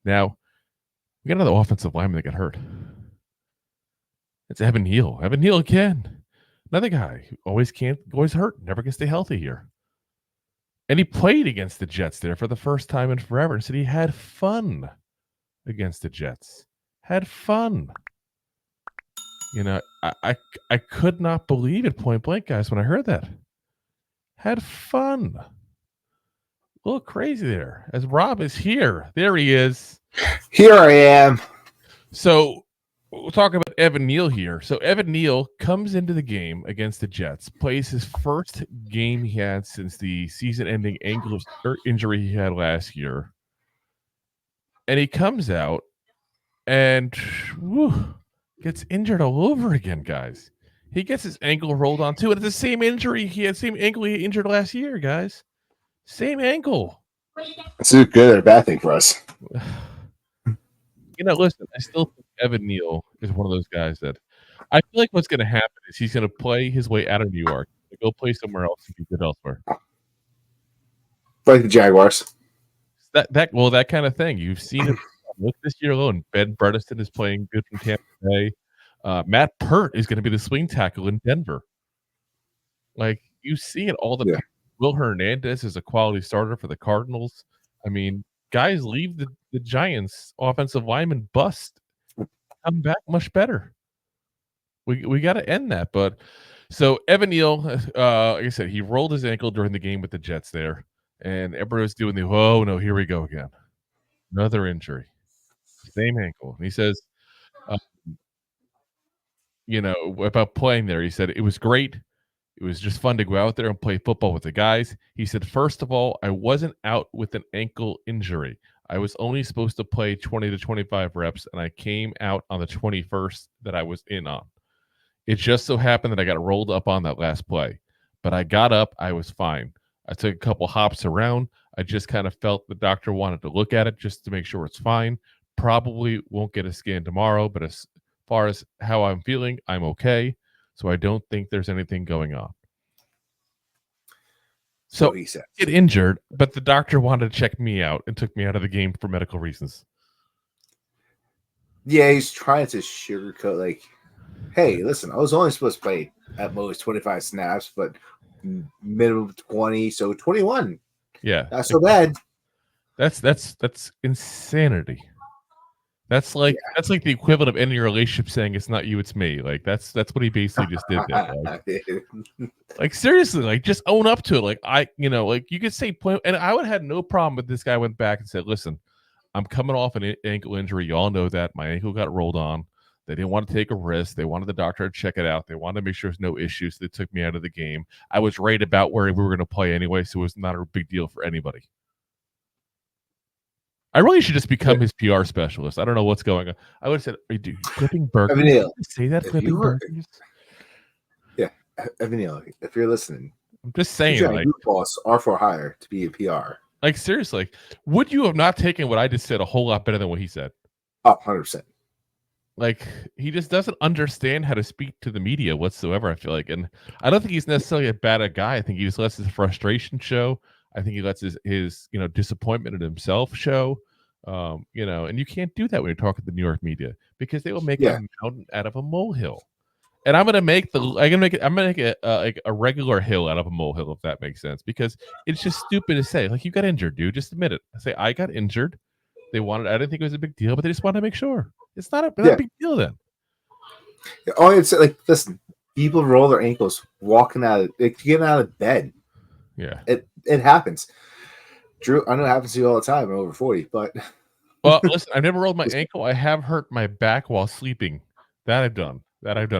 Now, we got another offensive lineman that got hurt. It's Evan Neal. Evan Neal again. Another guy who always hurt, never can stay healthy here. And he played against the Jets there for the first time in forever and said he had fun against the Jets. Had fun. I could not believe it point blank, guys, when I heard that. Had fun. A little crazy there. As Rob is here. There he is. Here I am. So we'll talk about Evan Neal here. So Evan Neal comes into the game against the Jets, plays his first game he had since the season-ending ankle injury he had last year. And he comes out and gets injured all over again, guys. He gets his ankle rolled on too. And it's the same injury same ankle he injured last year, guys. Same ankle. It's a good or bad thing for us. Listen, I still think Evan Neal is one of those guys that I feel like what's going to happen is he's going to play his way out of New York, go play somewhere else and be good elsewhere. Like the Jaguars. That kind of thing. You've seen it. Look this year alone. Ben Bredesen is playing good from Tampa Bay. Matt Pert is going to be the swing tackle in Denver. Like, you see it all the time. Will Hernandez is a quality starter for the Cardinals. I mean, guys leave the Giants offensive lineman bust, come back much better. We got to end that. But so Evan Neal, like I said, he rolled his ankle during the game with the Jets there, and everybody was doing oh no, here we go again, another injury, same ankle. And he says, about playing there. He said it was great. It was just fun to go out there and play football with the guys. He said, first of all, I wasn't out with an ankle injury. I was only supposed to play 20 to 25 reps, and I came out on the 21st that I was in on. It just so happened that I got rolled up on that last play. But I got up. I was fine. I took a couple hops around. I just kind of felt the doctor wanted to look at it just to make sure it's fine. Probably won't get a scan tomorrow, but as far as how I'm feeling, I'm okay. So I don't think there's anything going on. So he said. Get injured, but the doctor wanted to check me out and took me out of the game for medical reasons. Yeah, he's trying to sugarcoat, like, hey, listen, I was only supposed to play at most 25 snaps, but minimum 20, so 21. Yeah. Not so bad. That's insanity. That's like the equivalent of ending your relationship saying it's not you, it's me. Like that's what he basically just did there. Like seriously, like just own up to it. Like you could say point, and I would have had no problem if this guy went back and said, "Listen, I'm coming off an ankle injury. You all know that my ankle got rolled on. They didn't want to take a risk. They wanted the doctor to check it out. They wanted to make sure there's no issues. So they took me out of the game. I was right about where we were going to play anyway, so it was not a big deal for anybody." I really should just become his PR specialist. I don't know what's going on. I would have said, "Are you clipping burgers?" Evan Neal, say that clipping burgers. Yeah, Evan Neal, if you're listening, I'm just saying, like, Goofballs are for hire to be a PR. Like seriously, would you have not taken what I just said a whole lot better than what he said? Oh, 100%. Like he just doesn't understand how to speak to the media whatsoever. I feel like, and I don't think he's necessarily a bad guy. I think he just lets his frustration show. I think he lets his disappointment in himself show. And you can't do that when you're talking to the New York media because they will make a mountain out of a molehill. And I'm gonna make a regular hill out of a molehill, if that makes sense, because it's just stupid to say. Like, you got injured, dude. Just admit it. I say I got injured. I didn't think it was a big deal, but they just wanted to make sure. It's not a big deal then. Oh, it's like, listen, people roll their ankles getting out of bed. Yeah. It happens. Drew, I know it happens to you all the time. I'm over 40, but well, listen, I've never rolled my ankle. I have hurt my back while sleeping. That I've done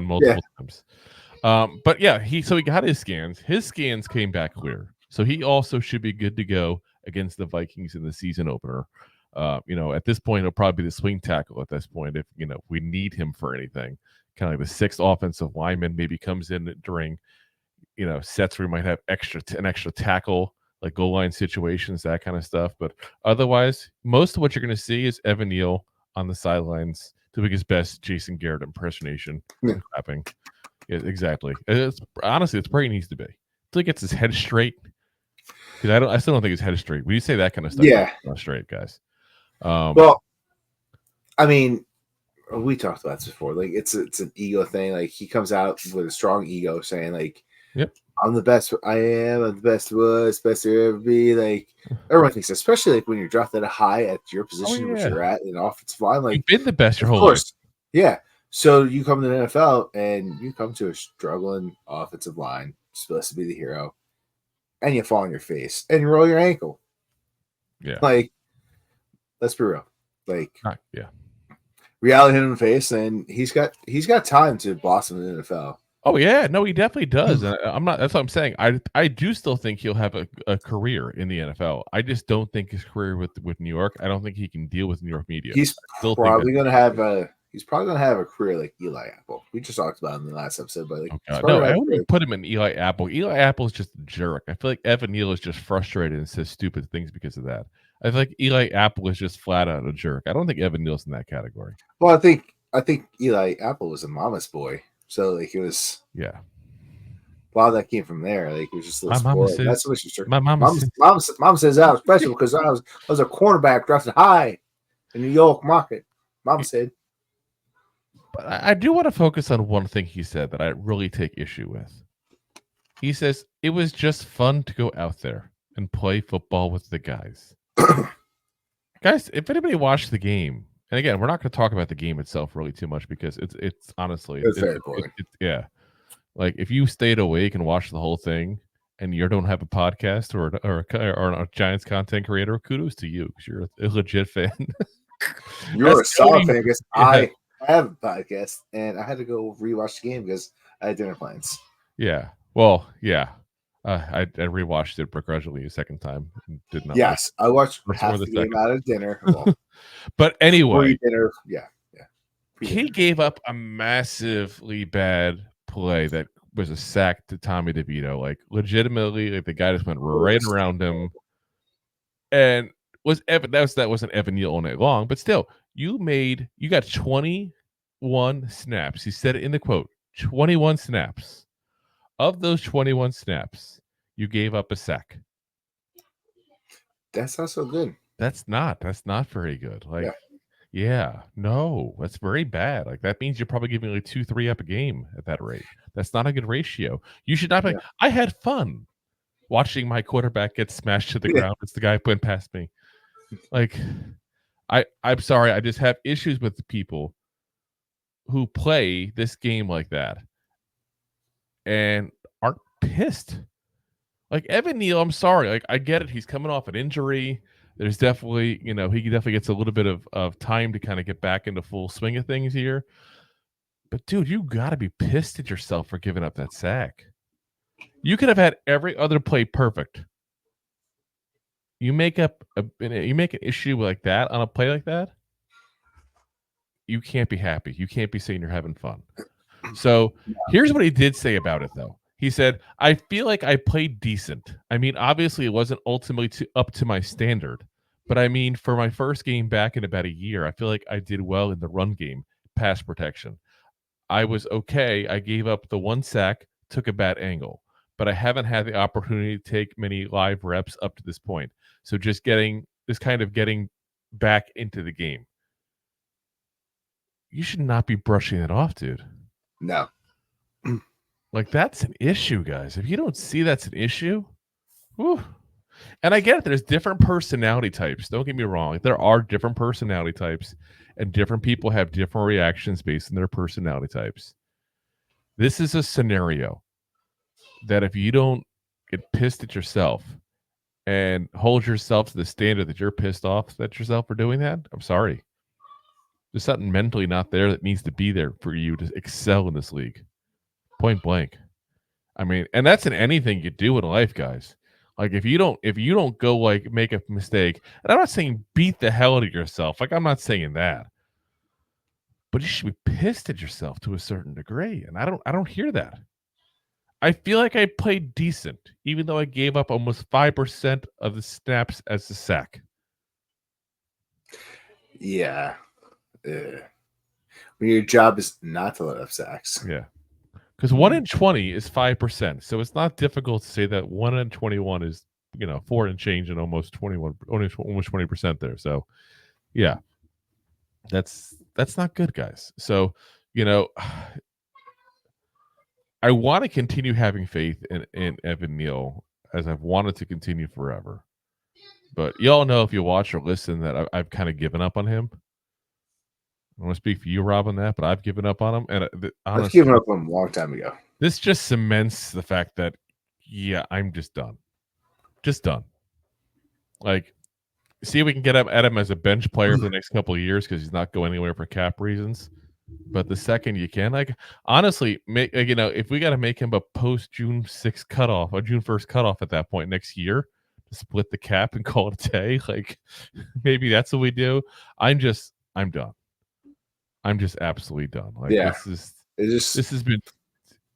multiple times. But yeah, he got his scans. His scans came back clear. So he also should be good to go against the Vikings in the season opener. At this point, he'll probably be the swing tackle at this point if we need him for anything. Kind of like the sixth offensive lineman maybe comes in during sets where we might have an extra tackle, like goal line situations, that kind of stuff. But otherwise, most of what you're going to see is Evan Neal on the sidelines doing his best Jason Garrett impersonation. And clapping. Yeah, exactly. Honestly, it's where he needs to be. Until he gets his head straight. Because I still don't think his head is straight. When you say that kind of stuff, yeah, it's not straight, guys. Well, I mean, we talked about this before. Like it's an ego thing. Like he comes out with a strong ego, saying like, Yep. I'm the best. I'm the best was, best there ever be. Like everyone thinks, especially like when you're drafted high at your position, which yeah. you're at in offensive line. Like You've been the best your of whole life. course, yeah. So you come to the NFL and you come to a struggling offensive line, supposed to be the hero, and you fall on your face and you roll your ankle. Yeah. Like, let's be real. Like, Yeah. reality hit him in the face, and he's got time to blossom in the NFL. Oh yeah, no, he definitely does. And I'm not. That's what I'm saying. I do still think he'll have a career in the NFL. I just don't think his career with New York. I don't think he can deal with New York media. He's I still probably gonna have a career like Eli Apple. We just talked about him in the last episode, but like, no, I wouldn't put him in Eli Apple. Eli Apple is just a jerk. I feel like Evan Neal is just frustrated and says stupid things because of that. I feel like Eli Apple is just flat out a jerk. I don't think Evan Neal's in that category. Well, I think Eli Apple was a mama's boy, so like it was. Yeah. A lot of that came from there. Like it was just a little spoiled. That's what she's my mom says I was special because I was a cornerback drafted high in New York market. Mom said. But I do want to focus on one thing he said that I really take issue with. He says it was just fun to go out there and play football with the guys. Guys, if anybody watched the game, and again, we're not going to talk about the game itself really too much because it's honestly it's very boring. Yeah. Like if you stayed awake and watched the whole thing, and you don't have a podcast or a Giants content creator, kudos to you because you're a legit fan. You're a solid fan because I have a podcast and I had to go rewatch the game because I had dinner plans. Yeah. Well, yeah. I rewatched it begrudgingly a second time. And did not. Yes, I watched half the game out of dinner. Well, but anyway, dinner. Yeah. He gave up a massively bad play that was a sack to Tommy DeVito. Like legitimately, like the guy just went right around him, and that wasn't Evan Neal all night long, but still, you got 21 snaps. He said it in the quote, 21 snaps. Of those 21 snaps, you gave up a sack. That's not so good. That's not very good. Like, yeah, no, that's very bad. Like that means you're probably giving like 2-3 up a game at that rate. That's not a good ratio. You should not be. Yeah. I had fun watching my quarterback get smashed to the ground. It's the guy putting past me. Like, I'm sorry. I just have issues with the people who play this game like that and aren't pissed. Like Evan Neal, I'm sorry. Like I get it. He's coming off an injury. There's definitely, he definitely gets a little bit of time to kind of get back into full swing of things here. But dude, you got to be pissed at yourself for giving up that sack. You could have had every other play perfect. You make an issue like that on a play like that. You can't be happy. You can't be saying you're having fun. So here's what he did say about it, though. He said, I feel like I played decent. I mean, obviously it wasn't ultimately up to my standard. But I mean, for my first game back in about a year, I feel like I did well in the run game, pass protection. I was okay. I gave up the one sack, took a bad angle. But I haven't had the opportunity to take many live reps up to this point. So just getting back into the game. You should not be brushing it off, dude. No. Like, that's an issue, guys. If you don't see that's an issue, whew. And I get it. There's different personality types. Don't get me wrong. There are different personality types, and different people have different reactions based on their personality types. This is a scenario that if you don't get pissed at yourself and hold yourself to the standard that you're pissed off at yourself for doing that, I'm sorry. There's something mentally not there that needs to be there for you to excel in this league. Point blank. I mean, and that's in anything you do in life, guys. Like if you don't go like make a mistake, and I'm not saying beat the hell out of yourself. Like I'm not saying that. But you should be pissed at yourself to a certain degree. And I don't hear that. I feel like I played decent, even though I gave up almost 5% of the snaps as a sack. Yeah. When your job is not to let up sacks. Yeah. Because 1 in 20 is 5%. So it's not difficult to say that 1 in 21 is, 4 and change and almost 21, almost 20% there. So, yeah. That's not good, guys. So, you know, I want to continue having faith in Evan Neal as I've wanted to continue forever. But y'all know if you watch or listen that I've kind of given up on him. I want to speak for you, Rob, on that, but I've given up on him. And I've honestly, given up on him a long time ago. this just cements the fact that, yeah, I'm just done. Just done. Like, see if we can get at him as a bench player for the next couple of years because he's not going anywhere for cap reasons. But the second you can, like, honestly, you know, if we got to make him a post June 6th cutoff or June 1st cutoff at that point next year to split the cap and call it a day, like maybe that's what we do. I'm done. I'm just absolutely done. Like this has been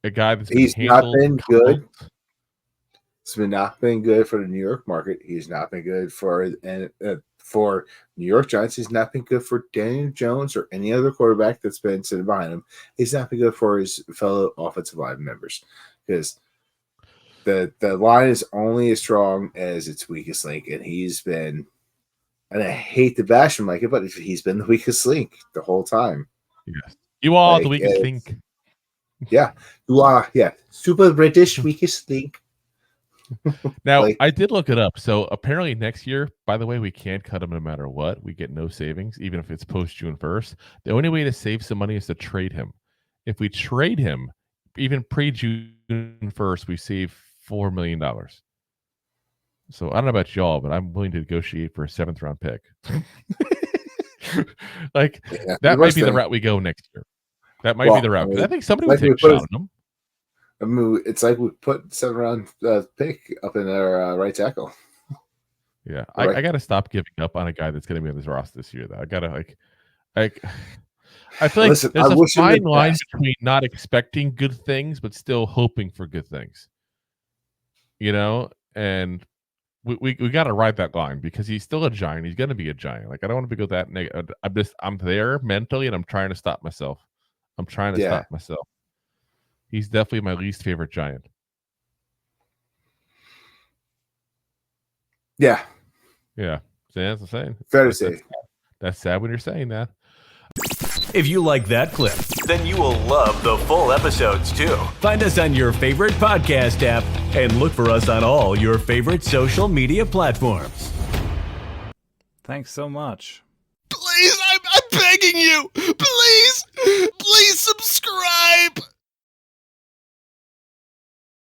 a guy that's been handled. Not been good. It's not been good for the New York market. He's not been good for New York Giants. He's not been good for Daniel Jones or any other quarterback that's been sitting behind him. He's not been good for his fellow offensive line members because the line is only as strong as its weakest link, and he's been. And I hate to bash him like it, but he's been the weakest link the whole time. Yes, you are the weakest link. Yeah, you are. Yeah, super British weakest link. Now, I did look it up. So apparently next year, by the way, we can't cut him no matter what. We get no savings, even if it's post June 1st. The only way to save some money is to trade him. If we trade him, even pre-June 1st, we save $4 million. So I don't know about y'all, but I'm willing to negotiate for a 7th round pick. That might be the route we go next year. That might be the route. I think somebody would take a shot on him. I mean, it's like we put 7th round pick up in our right tackle. Yeah, I got to stop giving up on a guy that's going to be on this roster this year. Though I got to I feel like there's a fine line between not expecting good things but still hoping for good things. You know, and we got to ride that line because he's still a Giant. He's going to be a Giant. Like I don't want to go that negative. I'm there mentally, and I'm trying to stop myself. Stop myself. He's definitely my least favorite Giant. Yeah. Yeah. That's the same. Fair to say. That's sad when you're saying that. If you like that clip, then you will love the full episodes too. Find us on your favorite podcast app and look for us on all your favorite social media platforms. Thanks so much. Please, I'm begging you. Please subscribe.